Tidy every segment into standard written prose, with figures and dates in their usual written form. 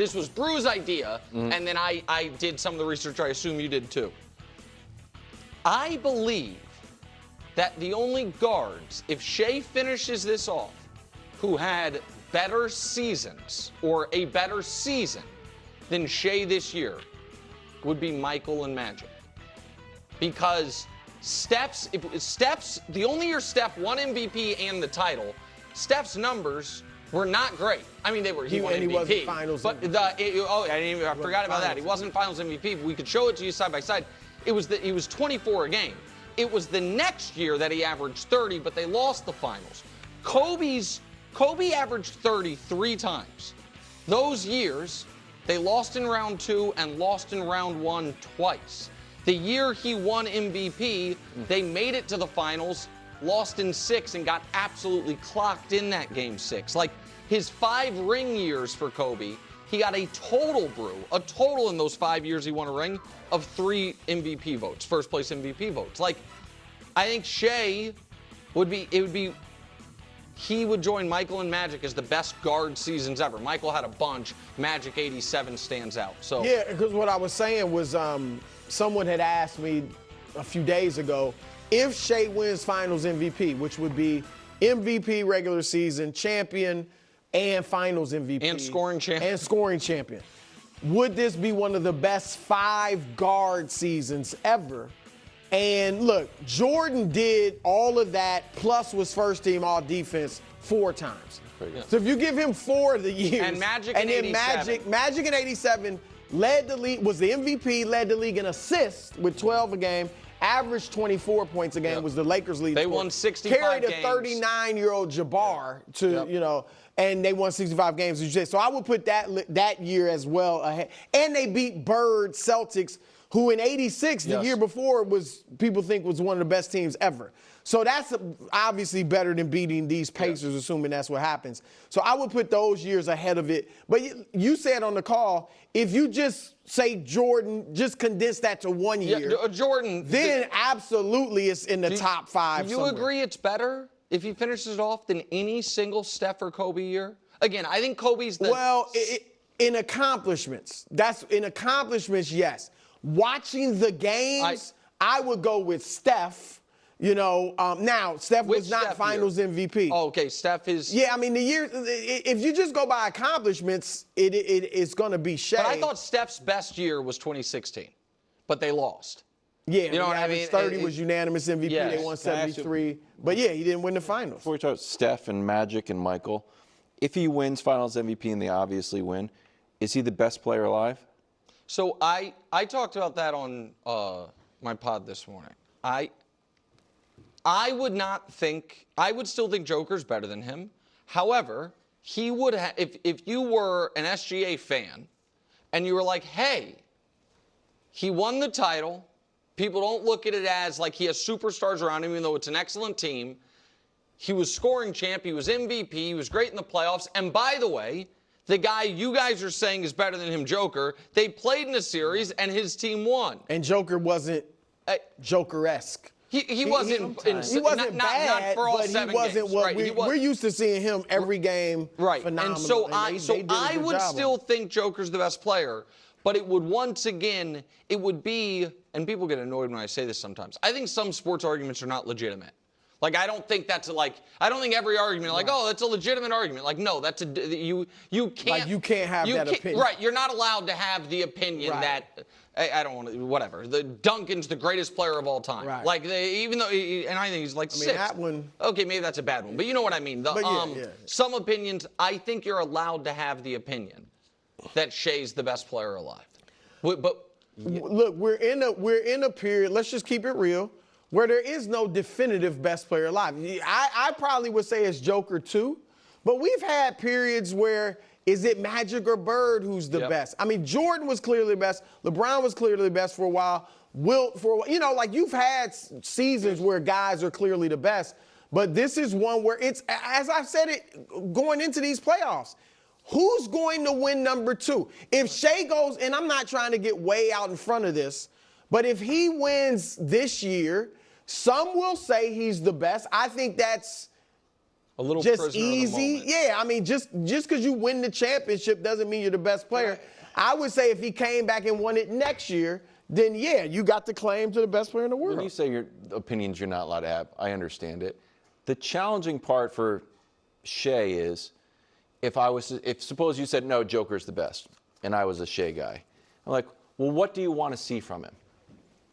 This was Brew's idea, and then I did some of the research. I assume you did too. I believe that the only guards, if Shai finishes this off, who had better seasons or a better season than Shai this year, would be Michael and Magic. Because the only year Steph won MVP and the title, Steph's numbers were not great. I mean, he won MVP. He wasn't finals but MVP. I forgot about that. He wasn't finals MVP. We could show it to you side by side. He was 24 a game. It was the next year that he averaged 30, but they lost the finals. Kobe averaged 30 3 times. Those years, they lost in round 2 and lost in round 1 twice. The year he won MVP, they made it to the finals, lost in 6, and got absolutely clocked in that game 6. Like, his 5 ring years for Kobe, he got a total in those 5 years he won a ring, of 3 MVP votes, first place MVP votes. Like, I think Shai he would join Michael and Magic as the best guard seasons ever. Michael had a bunch. Magic 87 stands out. So yeah, because what I was saying was someone had asked me a few days ago if Shai wins Finals MVP, which would be MVP regular season, champion, and Finals MVP. And scoring champion. And scoring champion. Would this be one of the best 5 guard seasons ever? And look, Jordan did all of that, plus was first team all defense 4 times. So if you give him 4 of the years. And Magic in 87. Magic in 87 led the league, was the MVP, led the league in assists with 12 a game, averaged 24 points a game, was the Lakers' lead. They won 65 Carried games. a 39-year-old Jabbar to, and they won 65 games, as you said. So I would put that year as well ahead. And they beat Bird Celtics, who in 86, the year before, people think was one of the best teams ever. So that's obviously better than beating these Pacers, assuming that's what happens. So I would put those years ahead of it. But you said on the call, if you just say Jordan, just condense that to 1 year. Jordan. Then absolutely it's in the top 5 Do you agree it's better if he finishes it off than any single Steph or Kobe year? Again, I think Kobe's the... Well, in accomplishments, yes. Watching the games, I would go with Steph. Now, Steph was not Finals MVP. Oh, okay, Steph is... Yeah, I mean, the year, if you just go by accomplishments, it's going to be Shai. But I thought Steph's best year was 2016, but they lost. Yeah, you know what I mean? 30 was unanimous MVP. Yes. They won 73. But yeah, he didn't win the finals. Before we talk Steph and Magic and Michael, if he wins Finals MVP and they obviously win, is he the best player alive? So I talked about that on my pod this morning. I would still think Joker's better than him. However, he would have, if you were an SGA fan and you were like, hey, he won the title. People don't look at it as like he has superstars around him, even though it's an excellent team. He was scoring champ. He was MVP. He was great in the playoffs. And by the way, the guy you guys are saying is better than him, Joker, they played in a series and his team won. And Joker wasn't Joker-esque. He wasn't bad, not for all but 7 he wasn't games. what Right. we're used to seeing him every game. Right. Phenomenal. And so I would still think Joker's the best player, but it would be, and people get annoyed when I say this sometimes, I think some sports arguments are not legitimate. Like, I don't think every argument, like, oh, that's a legitimate argument. Like, no, you can't. Like, you can't have that opinion. Right, you're not allowed to have the opinion that, I don't want to, whatever. Duncan's the greatest player of all time. Right. Like, even though, and I think he's like 6. that one. Okay, maybe that's a bad one, but you know what I mean. Some opinions, I think you're allowed to have the opinion that Shai's the best player alive. But look, we're in a period, let's just keep it real, where there is no definitive best player alive. I probably would say it's Joker too, but we've had periods where is it Magic or Bird who's the best? I mean, Jordan was clearly the best. LeBron was clearly the best for a while. Wilt for a while. Like you've had seasons where guys are clearly the best, but this is one where it's, as I've said it, going into these playoffs, who's going to win number 2? If Shai goes, and I'm not trying to get way out in front of this, but if he wins this year, some will say he's the best. I think that's A little just easy. Yeah, I mean, just because you win the championship doesn't mean you're the best player. Right. I would say if he came back and won it next year, then yeah, you got the claim to the best player in the world. When you say your opinions you're not allowed to have, I understand it. The challenging part for Shai is if suppose you said no, Joker's the best, and I was a Shai guy. I'm like, well, what do you want to see from him?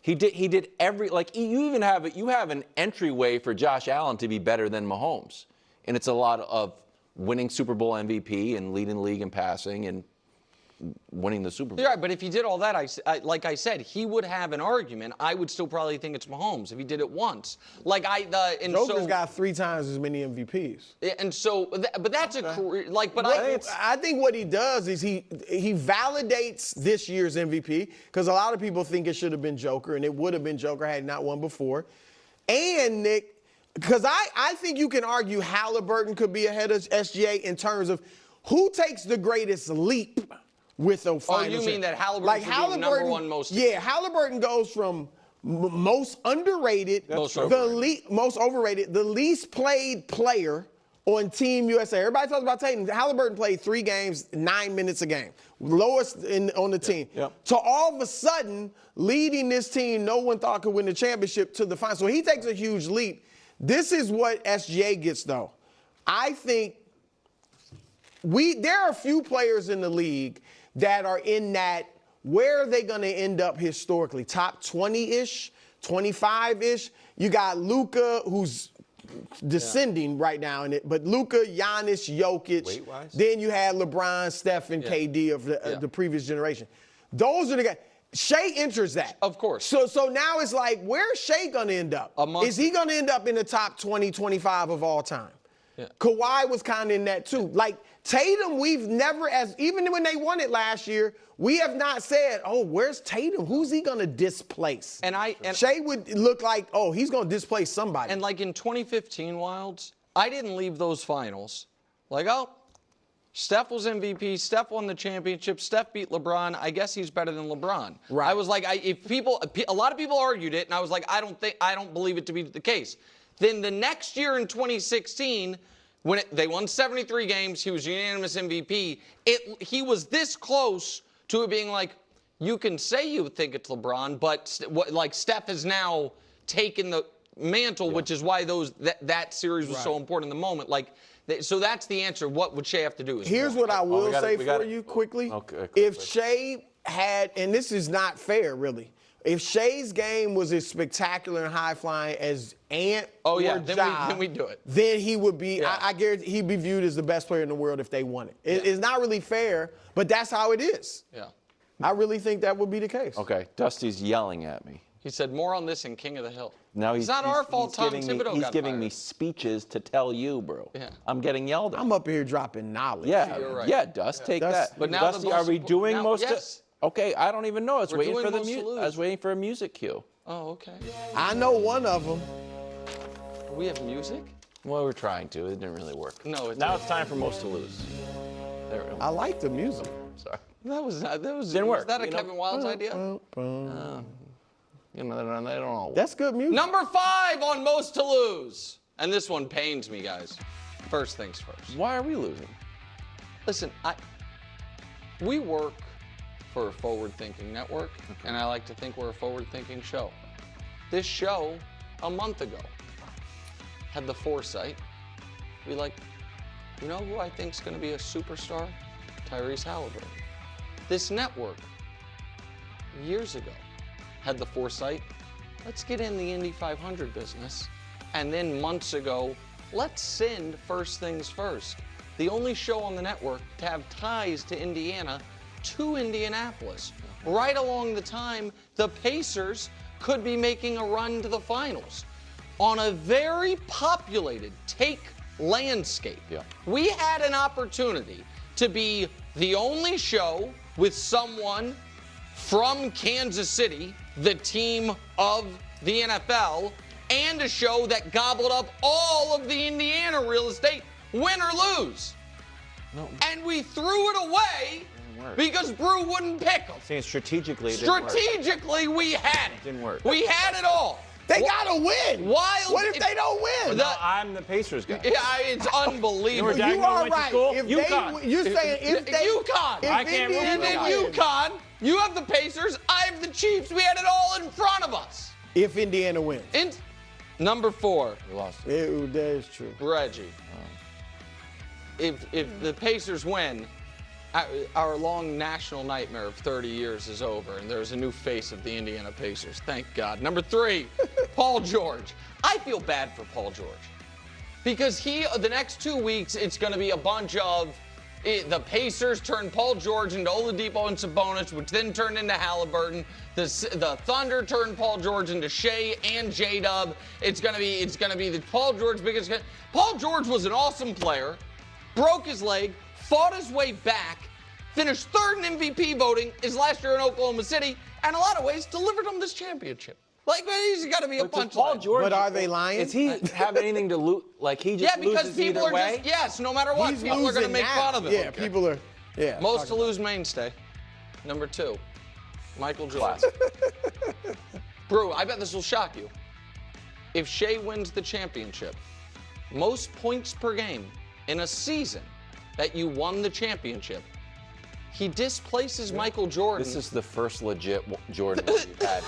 He did every, like, you have an entryway for Josh Allen to be better than Mahomes. And it's a lot of winning Super Bowl MVP and leading the league in passing and winning the Super Bowl. Yeah, but if he did all that, like I said, he would have an argument. I would still probably think it's Mahomes if he did it once. Joker's got 3 times as many MVPs. And so, but that's a career. I think what he does is he validates this year's MVP because a lot of people think it should have been Joker, and it would have been Joker had he not won before. And Nick, because I think you can argue Halliburton could be ahead of SGA in terms of who takes the greatest leap with a final. Oh, you mean that Halliburton should be number one most? Yeah, Halliburton goes from most underrated, most overrated, the least played player on Team USA. Everybody talks about Tatum. Halliburton played 3 games, 9 minutes a game, lowest on the team. Yep. To all of a sudden leading this team, no one thought could win the championship to the final. So he takes a huge leap. This is what SGA gets, though. I think there are a few players in the league that are in that, where are they going to end up historically? Top 20-ish, 25-ish. You got Luka, who's descending right now, but Luka, Giannis, Jokic. Weight-wise? Then you had LeBron, Steph, and KD of the previous generation. Those are the guys. Shai enters that. Of course. So now it's like, where's Shai going to end up? Is he going to end up in the top 20, 25 of all time? Yeah. Kawhi was kind of in that too. Like Tatum, we've never, even when they won it last year, we have not said, oh, where's Tatum? Who's he going to displace? And Shai would look like, oh, he's going to displace somebody. And like in 2015 Wilds, I didn't leave those finals like, oh, Steph was MVP. Steph won the championship. Steph beat LeBron. I guess he's better than LeBron. Right. I was like, a lot of people argued it, and I was like, I don't believe it to be the case. Then the next year in 2016, when they won 73 games, he was unanimous MVP. He was this close to it being like, you can say you think it's LeBron, but like Steph has now taken the mantle, which is why that series was so important in the moment. Like. So that's the answer. What would Shai have to do? Here's what I will say for you quickly. Okay, if Shai had, and this is not fair, really, if Shai's game was as spectacular and high-flying as Ant or Ja, then we do it. Then he would be, I guarantee he'd be viewed as the best player in the world if they won it. It's not really fair, but that's how it is. Yeah. I really think that would be the case. Okay, Dusty's yelling at me. He said more on this in King of the Hill. Now it's not our fault Tom Thibodeau got fired. He's giving me speeches to tell you, bro. Yeah. I'm getting yelled at. I'm up here dropping knowledge. Yeah, you're right. Yeah, Dust, take that. But now Dusty, are we doing most of it? Okay, I don't even know. I was waiting for a music cue. Oh, okay. I know one of them. We have music? Well, we're trying to. It didn't really work. No, now it's time for most to lose. There we go. I like the music. Sorry. Didn't work. Was that a Kevin Wildes idea? You know, they don't all work. That's good music. Number 5 on most to lose. And this one pains me, guys. First things first. Why are we losing? Listen, we work for a forward-thinking network, and I like to think we're a forward-thinking show. This show, a month ago, had the foresight to be like, you know who I think is going to be a superstar? Tyrese Halliburton. This network, years ago, had the foresight, let's get in the Indy 500 business. And then months ago, let's send First Things First, the only show on the network to have ties to Indiana, to Indianapolis. Right along the time the Pacers could be making a run to the finals. On a very populated take landscape, we had an opportunity to be the only show with someone from Kansas City, the team of the NFL, and a show that gobbled up all of the Indiana real estate, win or lose. No. And we threw it away because Brew wouldn't pick them. Saying strategically, we had it. It didn't work. We had it all. They gotta win. Wild. What if they don't win? I'm the Pacers guy. Yeah, it's unbelievable. You are right. If UConn. you're saying if they UConn. if I can't Indiana And then wins, UConn, you have the Pacers, I have the Chiefs. We had it all in front of us. If Indiana wins. And number 4, We lost. That is true. Reggie. If the Pacers win, our long national nightmare of 30 years is over, and there's a new face of the Indiana Pacers. Thank God. Number 3, Paul George. I feel bad for Paul George because the next 2 weeks, it's going to be a bunch of the Pacers turned Paul George into Oladipo and Sabonis, which then turned into Halliburton. The Thunder turned Paul George into Shai and J-Dub. It's gonna be the Paul George biggest. Paul George was an awesome player, broke his leg, fought his way back, finished 3rd in MVP voting his last year in Oklahoma City, and in a lot of ways delivered him this championship. Like, man, he's got to be a punchline. Paul George, But are they lying? Does he have anything to lose? Like he just because loses people either are way? just no matter what, He's people are going to losing make now. fun of him. Yeah, people are. Yeah. Most to lose mainstay. Number 2, Michael Jordan. Brew, I bet this will shock you. If Shai wins the championship, most points per game in a season that you won the championship, he displaces Michael Jordan. This is the first legit Jordan we've had.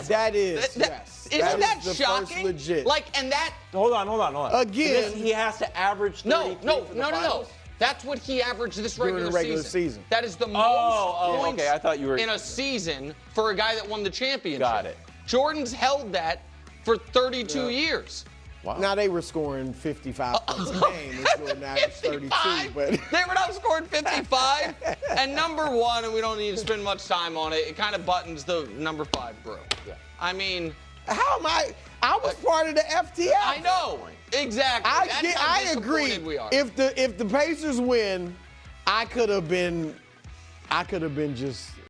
That is. Yes. Isn't that is the shocking? First legit. And that. Hold on. Again. He has to average 33 No. for the finals? That's what he averaged this During regular, the regular season. That is the most points okay. I thought you were in a season for a guy that won the championship. Got it. Jordan's held that for 32 years. Wow. Now they were scoring 55 points a game. And Jordan averaged 32, 55? but They were not scoring 55. And number 1, and we don't need to spend much time on it, it kind of buttons the number 5 Brew. Yeah. I mean, how am I? I was part of the FTF. I know. Exactly. That's how I agree. disappointed we are. If the Pacers win, I could have been just